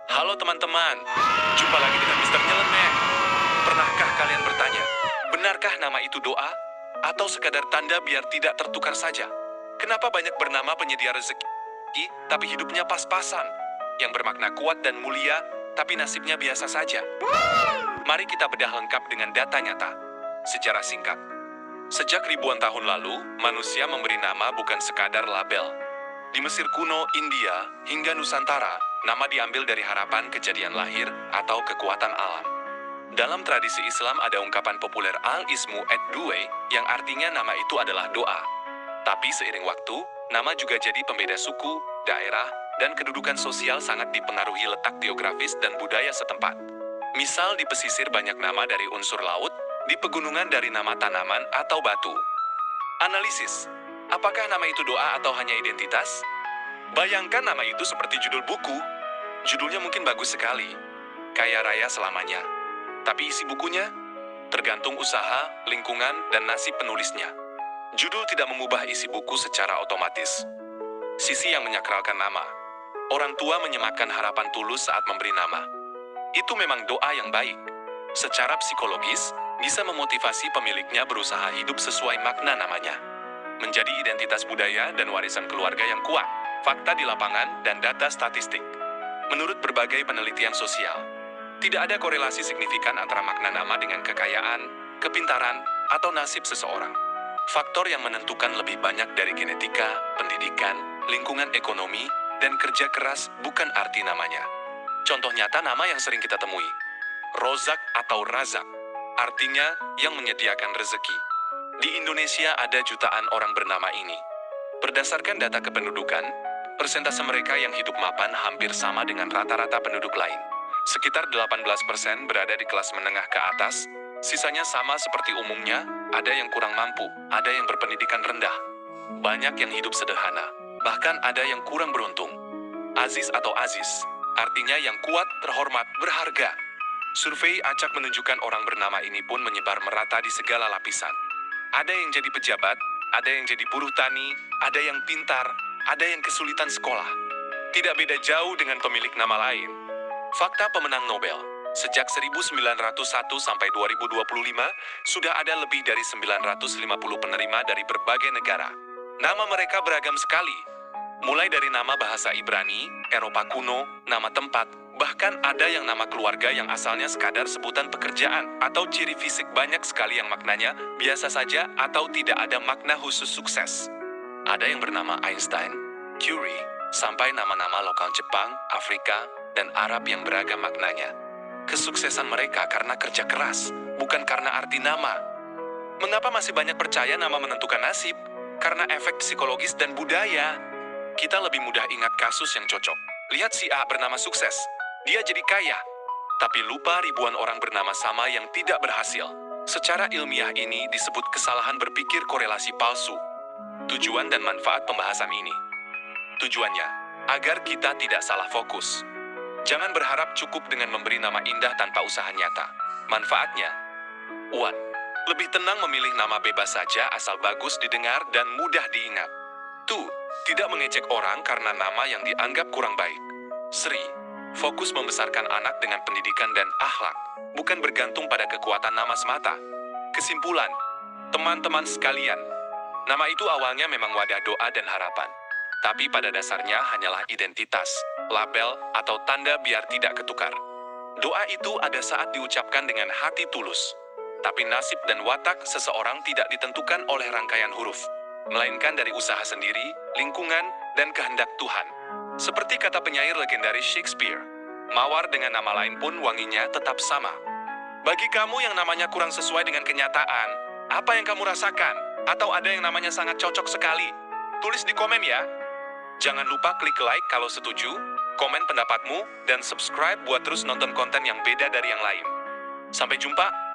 Halo teman-teman, jumpa lagi dengan Mister Nyeleneh. Pernahkah kalian bertanya, benarkah nama itu doa? Atau sekadar tanda biar tidak tertukar saja? Kenapa banyak bernama penyedia rezeki, tapi hidupnya pas-pasan? Yang bermakna kuat dan mulia, tapi nasibnya biasa saja. Mari kita bedah lengkap dengan data nyata. Sejarah singkat. Sejak ribuan tahun lalu, manusia memberi nama bukan sekadar label. Di Mesir kuno, India, hingga Nusantara, nama diambil dari harapan kejadian lahir atau kekuatan alam. Dalam tradisi Islam ada ungkapan populer Al-Ismu Ad-Duway yang artinya nama itu adalah doa. Tapi seiring waktu, nama juga jadi pembeda suku, daerah, dan kedudukan sosial sangat dipengaruhi letak geografis dan budaya setempat. Misal di pesisir banyak nama dari unsur laut, di pegunungan dari nama tanaman atau batu. Analisis. Apakah nama itu doa atau hanya identitas? Bayangkan nama itu seperti judul buku. Judulnya mungkin bagus sekali. Kaya raya selamanya. Tapi isi bukunya? Tergantung usaha, lingkungan, dan nasib penulisnya. Judul tidak mengubah isi buku secara otomatis. Sisi yang menyakralkan nama. Orang tua menyematkan harapan tulus saat memberi nama. Itu memang doa yang baik. Secara psikologis, bisa memotivasi pemiliknya berusaha hidup sesuai makna namanya. Menjadi identitas budaya dan warisan keluarga yang kuat, fakta di lapangan, dan data statistik. Menurut berbagai penelitian sosial, tidak ada korelasi signifikan antara makna nama dengan kekayaan, kepintaran, atau nasib seseorang. Faktor yang menentukan lebih banyak dari genetika, pendidikan, lingkungan ekonomi, dan kerja keras bukan arti namanya. Contoh nyata nama yang sering kita temui, Rozak atau Razak, artinya yang menyediakan rezeki. Di Indonesia ada jutaan orang bernama ini. Berdasarkan data kependudukan, persentase mereka yang hidup mapan hampir sama dengan rata-rata penduduk lain. Sekitar 18% berada di kelas menengah ke atas, sisanya sama seperti umumnya, ada yang kurang mampu, ada yang berpendidikan rendah. Banyak yang hidup sederhana, bahkan ada yang kurang beruntung. Aziz atau Aziz, artinya yang kuat, terhormat, berharga. Survei acak menunjukkan orang bernama ini pun menyebar merata di segala lapisan. Ada yang jadi pejabat, ada yang jadi buruh tani, ada yang pintar, ada yang kesulitan sekolah. Tidak beda jauh dengan pemilik nama lain. Fakta pemenang Nobel, sejak 1901 sampai 2025, sudah ada lebih dari 950 penerima dari berbagai negara. Nama mereka beragam sekali. Mulai dari nama bahasa Ibrani, Eropa kuno, nama tempat, bahkan ada yang nama keluarga yang asalnya sekadar sebutan pekerjaan atau ciri fisik, banyak sekali yang maknanya biasa saja atau tidak ada makna khusus sukses. Ada yang bernama Einstein, Curie, sampai nama-nama lokal Jepang, Afrika, dan Arab yang beragam maknanya. Kesuksesan mereka karena kerja keras, bukan karena arti nama. Mengapa masih banyak percaya nama menentukan nasib? Karena efek psikologis dan budaya. Kita lebih mudah ingat kasus yang cocok. Lihat si A bernama sukses. Dia jadi kaya, tapi lupa ribuan orang bernama sama yang tidak berhasil. Secara ilmiah ini disebut kesalahan berpikir korelasi palsu. Tujuan dan manfaat pembahasan ini. Tujuannya, agar kita tidak salah fokus. Jangan berharap cukup dengan memberi nama indah tanpa usaha nyata. Manfaatnya, 1. Lebih tenang memilih nama bebas saja asal bagus didengar dan mudah diingat. 2. Tidak mengejek orang karena nama yang dianggap kurang baik. 3. Fokus membesarkan anak dengan pendidikan dan akhlak, bukan bergantung pada kekuatan nama semata. Kesimpulan, teman-teman sekalian, nama itu awalnya memang wadah doa dan harapan. Tapi pada dasarnya hanyalah identitas, label, atau tanda biar tidak ketukar. Doa itu ada saat diucapkan dengan hati tulus. Tapi nasib dan watak seseorang tidak ditentukan oleh rangkaian huruf, melainkan dari usaha sendiri, lingkungan, dan kehendak Tuhan. Seperti kata penyair legendaris Shakespeare, mawar dengan nama lain pun wanginya tetap sama. Bagi kamu yang namanya kurang sesuai dengan kenyataan, apa yang kamu rasakan? Atau ada yang namanya sangat cocok sekali? Tulis di komen ya. Jangan lupa klik like kalau setuju, komen pendapatmu, dan subscribe buat terus nonton konten yang beda dari yang lain. Sampai jumpa.